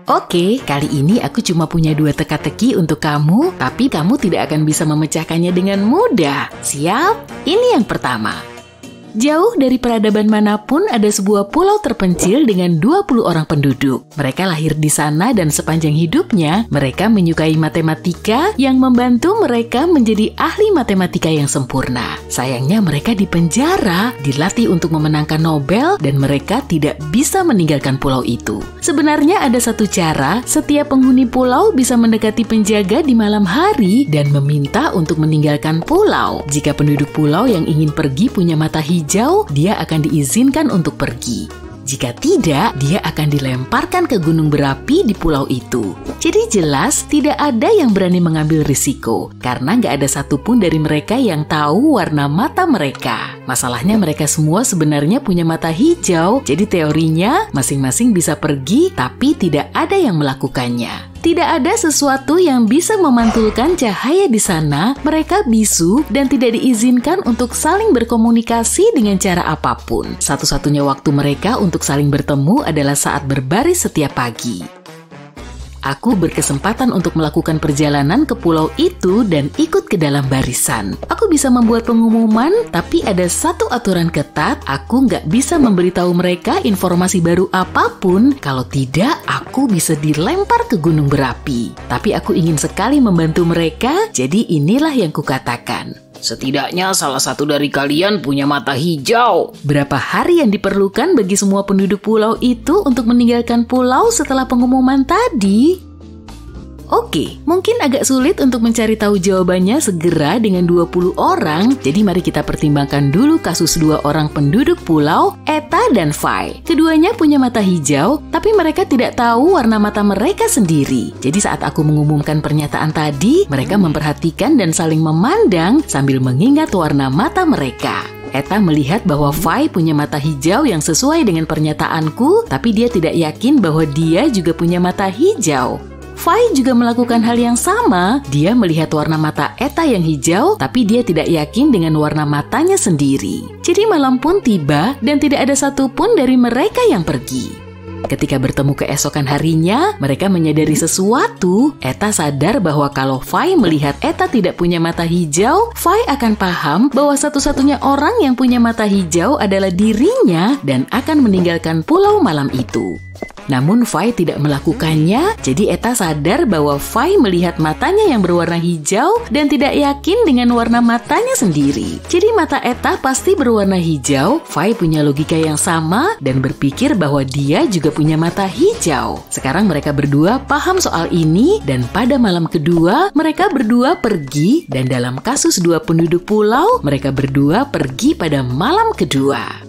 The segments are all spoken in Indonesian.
Oke, kali ini aku cuma punya 2 teka-teki untuk kamu, tapi kamu tidak akan bisa memecahkannya dengan mudah. Siap? Ini yang pertama. Jauh dari peradaban manapun ada sebuah pulau terpencil dengan 20 orang penduduk. Mereka lahir di sana dan sepanjang hidupnya mereka menyukai matematika yang membantu mereka menjadi ahli matematika yang sempurna. Sayangnya mereka dipenjara, dilatih untuk memenangkan Nobel dan mereka tidak bisa meninggalkan pulau itu. Sebenarnya ada satu cara, setiap penghuni pulau bisa mendekati penjaga di malam hari dan meminta untuk meninggalkan pulau. Jika penduduk pulau yang ingin pergi punya mata hijau, dia akan diizinkan untuk pergi. Jika tidak, dia akan dilemparkan ke gunung berapi di pulau itu. Jadi jelas tidak ada yang berani mengambil risiko, karena nggak ada satupun dari mereka yang tahu warna mata mereka. Masalahnya mereka semua sebenarnya punya mata hijau, jadi teorinya masing-masing bisa pergi, tapi tidak ada yang melakukannya. Tidak ada sesuatu yang bisa memantulkan cahaya di sana, mereka bisu dan tidak diizinkan untuk saling berkomunikasi dengan cara apapun. Satu-satunya waktu mereka untuk saling bertemu adalah saat berbaris setiap pagi. Aku berkesempatan untuk melakukan perjalanan ke pulau itu dan ikut ke dalam barisan. Aku bisa membuat pengumuman, tapi ada satu aturan ketat, aku nggak bisa memberitahu mereka informasi baru apapun, kalau tidak aku bisa dilempar ke gunung berapi. Tapi aku ingin sekali membantu mereka, jadi inilah yang kukatakan. Setidaknya salah satu dari kalian punya mata hijau. Berapa hari yang diperlukan bagi semua penduduk pulau itu untuk meninggalkan pulau setelah pengumuman tadi? Oke, mungkin agak sulit untuk mencari tahu jawabannya segera dengan 20 orang, jadi mari kita pertimbangkan dulu kasus 2 orang penduduk pulau, Eta dan Fai. Keduanya punya mata hijau, tapi mereka tidak tahu warna mata mereka sendiri. Jadi saat aku mengumumkan pernyataan tadi, mereka memperhatikan dan saling memandang sambil mengingat warna mata mereka. Eta melihat bahwa Fai punya mata hijau yang sesuai dengan pernyataanku, tapi dia tidak yakin bahwa dia juga punya mata hijau. Fai juga melakukan hal yang sama. Dia melihat warna mata Eta yang hijau, tapi dia tidak yakin dengan warna matanya sendiri. Jadi malam pun tiba dan tidak ada satupun dari mereka yang pergi. Ketika bertemu keesokan harinya, mereka menyadari sesuatu. Eta sadar bahwa kalau Fai melihat Eta tidak punya mata hijau, Fai akan paham bahwa satu-satunya orang yang punya mata hijau adalah dirinya dan akan meninggalkan pulau malam itu. Namun Fai tidak melakukannya, jadi Eta sadar bahwa Fai melihat matanya yang berwarna hijau dan tidak yakin dengan warna matanya sendiri. Jadi mata Eta pasti berwarna hijau. Fai punya logika yang sama dan berpikir bahwa dia juga punya mata hijau. Sekarang mereka berdua paham soal ini dan pada malam kedua mereka berdua pergi dan dalam kasus 2 penduduk pulau, mereka berdua pergi pada malam kedua.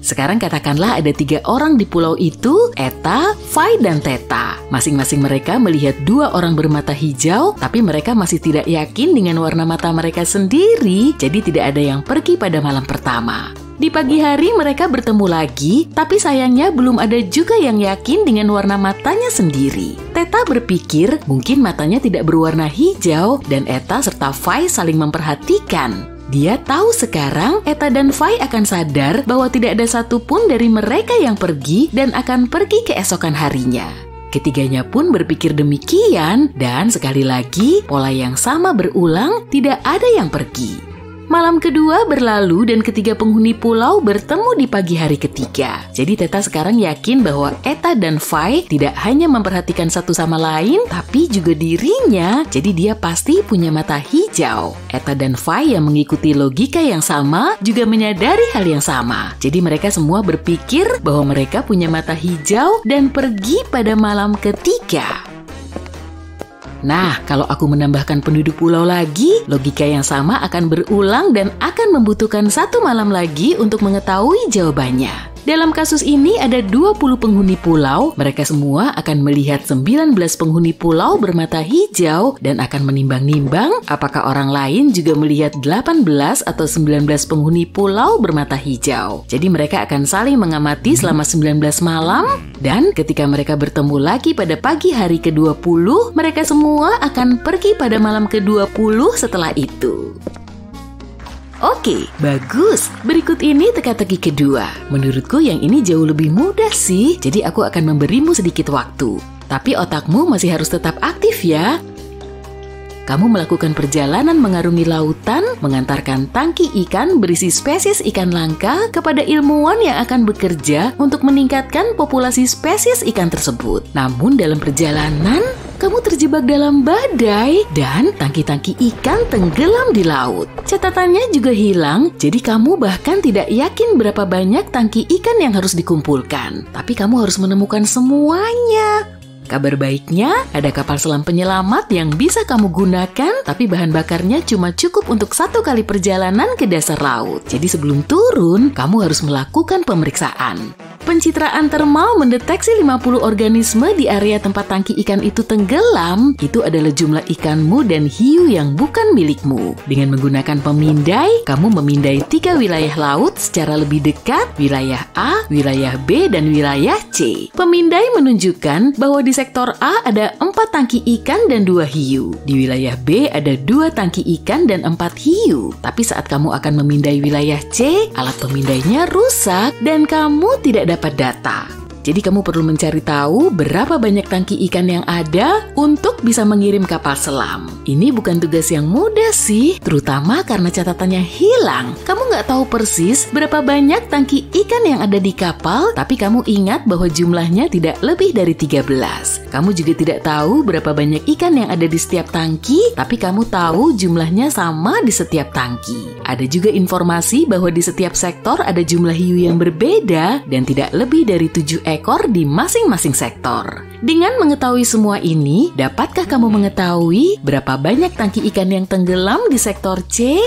Sekarang katakanlah ada 3 orang di pulau itu, Eta, Fai, dan Theta. Masing-masing mereka melihat 2 orang bermata hijau, tapi mereka masih tidak yakin dengan warna mata mereka sendiri, jadi tidak ada yang pergi pada malam pertama. Di pagi hari mereka bertemu lagi, tapi sayangnya belum ada juga yang yakin dengan warna matanya sendiri. Theta berpikir mungkin matanya tidak berwarna hijau, dan Eta serta Fai saling memperhatikan. Dia tahu sekarang Eta dan Fai akan sadar bahwa tidak ada satupun dari mereka yang pergi dan akan pergi keesokan harinya. Ketiganya pun berpikir demikian dan sekali lagi pola yang sama berulang, tidak ada yang pergi. Malam kedua berlalu dan ketiga penghuni pulau bertemu di pagi hari ketiga. Jadi Theta sekarang yakin bahwa Eta dan Fai tidak hanya memperhatikan satu sama lain, tapi juga dirinya. Jadi dia pasti punya mata hijau. Eta dan Fai yang mengikuti logika yang sama juga menyadari hal yang sama. Jadi mereka semua berpikir bahwa mereka punya mata hijau dan pergi pada malam ketiga. Nah, kalau aku menambahkan penduduk pulau lagi, logika yang sama akan berulang dan akan membutuhkan 1 malam lagi untuk mengetahui jawabannya. Dalam kasus ini ada 20 penghuni pulau, mereka semua akan melihat 19 penghuni pulau bermata hijau dan akan menimbang-nimbang apakah orang lain juga melihat 18 atau 19 penghuni pulau bermata hijau. Jadi mereka akan saling mengamati selama 19 malam dan ketika mereka bertemu lagi pada pagi hari ke-20, mereka semua akan pergi pada malam ke-20 setelah itu. Oke, bagus. Berikut ini teka-teki kedua. Menurutku yang ini jauh lebih mudah sih, jadi aku akan memberimu sedikit waktu. Tapi otakmu masih harus tetap aktif ya. Kamu melakukan perjalanan mengarungi lautan, mengantarkan tangki ikan berisi spesies ikan langka kepada ilmuwan yang akan bekerja untuk meningkatkan populasi spesies ikan tersebut. Namun dalam perjalanan, kamu terjebak dalam badai dan tangki-tangki ikan tenggelam di laut. Catatannya juga hilang, jadi kamu bahkan tidak yakin berapa banyak tangki ikan yang harus dikumpulkan. Tapi kamu harus menemukan semuanya. Kabar baiknya, ada kapal selam penyelamat yang bisa kamu gunakan, tapi bahan bakarnya cuma cukup untuk 1 kali perjalanan ke dasar laut. Jadi sebelum turun, kamu harus melakukan pemeriksaan. Pencitraan termal mendeteksi 50 organisme di area tempat tangki ikan itu tenggelam. Itu adalah jumlah ikanmu dan hiu yang bukan milikmu. Dengan menggunakan pemindai, kamu memindai 3 wilayah laut secara lebih dekat, wilayah A, wilayah B, dan wilayah C. Pemindai menunjukkan bahwa di sektor A ada 4 tangki ikan dan 2 hiu. Di wilayah B ada 2 tangki ikan dan 4 hiu. Tapi saat kamu akan memindai wilayah C, alat pemindainya rusak dan kamu tidak dapat data. Jadi kamu perlu mencari tahu berapa banyak tangki ikan yang ada untuk bisa mengirim kapal selam. Ini bukan tugas yang mudah sih, terutama karena catatannya hilang. Kamu nggak tahu persis berapa banyak tangki ikan yang ada di kapal, tapi kamu ingat bahwa jumlahnya tidak lebih dari 13. Kamu juga tidak tahu berapa banyak ikan yang ada di setiap tangki, tapi kamu tahu jumlahnya sama di setiap tangki. Ada juga informasi bahwa di setiap sektor ada jumlah hiu yang berbeda dan tidak lebih dari 7 ekor di masing-masing sektor. Dengan mengetahui semua ini, dapatkah kamu mengetahui berapa banyak tangki ikan yang tenggelam di sektor C?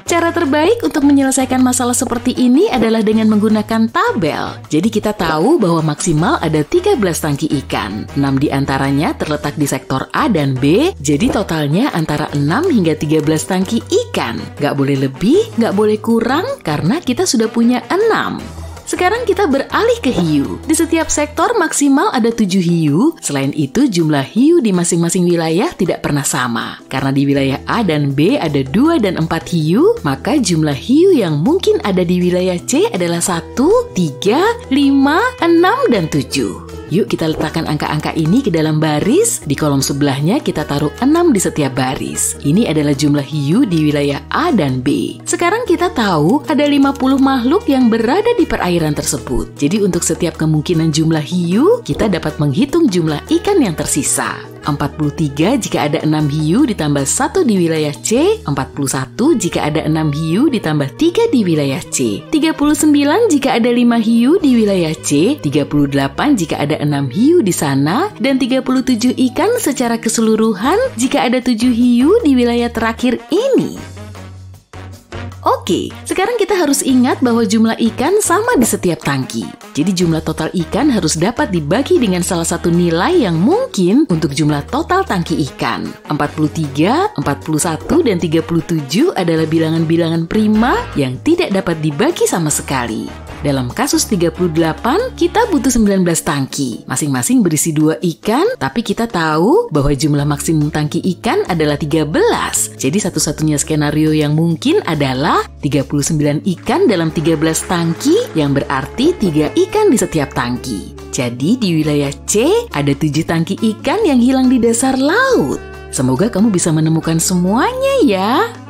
Cara terbaik untuk menyelesaikan masalah seperti ini adalah dengan menggunakan tabel. Jadi kita tahu bahwa maksimal ada 13 tangki ikan. 6 diantaranya terletak di sektor A dan B, jadi totalnya antara 6 hingga 13 tangki ikan. Nggak boleh lebih, nggak boleh kurang, karena kita sudah punya 6. Sekarang kita beralih ke hiu. Di setiap sektor maksimal ada 7 hiu. Selain itu, jumlah hiu di masing-masing wilayah tidak pernah sama. Karena di wilayah A dan B ada 2 dan 4 hiu, maka jumlah hiu yang mungkin ada di wilayah C adalah 1, 3, 5, 6, dan 7. Yuk kita letakkan angka-angka ini ke dalam baris. Di kolom sebelahnya kita taruh 6 di setiap baris. Ini adalah jumlah hiu di wilayah A dan B. Sekarang kita tahu ada 50 makhluk yang berada di perairan tersebut. Jadi untuk setiap kemungkinan jumlah hiu, kita dapat menghitung jumlah ikan yang tersisa. 43 jika ada 6 hiu ditambah 1 di wilayah C, 41 jika ada 6 hiu ditambah 3 di wilayah C, 39 jika ada 5 hiu di wilayah C, 38 jika ada 6 hiu di sana, dan 37 ikan secara keseluruhan jika ada 7 hiu di wilayah terakhir ini. Oke, sekarang kita harus ingat bahwa jumlah ikan sama di setiap tangki. Jadi jumlah total ikan harus dapat dibagi dengan salah satu nilai yang mungkin untuk jumlah total tangki ikan. 43, 41, dan 37 adalah bilangan-bilangan prima yang tidak dapat dibagi sama sekali. Dalam kasus 38, kita butuh 19 tangki. Masing-masing berisi 2 ikan, tapi kita tahu bahwa jumlah maksimum tangki ikan adalah 13. Jadi satu-satunya skenario yang mungkin adalah 39 ikan dalam 13 tangki, yang berarti 3 ikan di setiap tangki. Jadi di wilayah C ada 7 tangki ikan yang hilang di dasar laut. Semoga kamu bisa menemukan semuanya ya.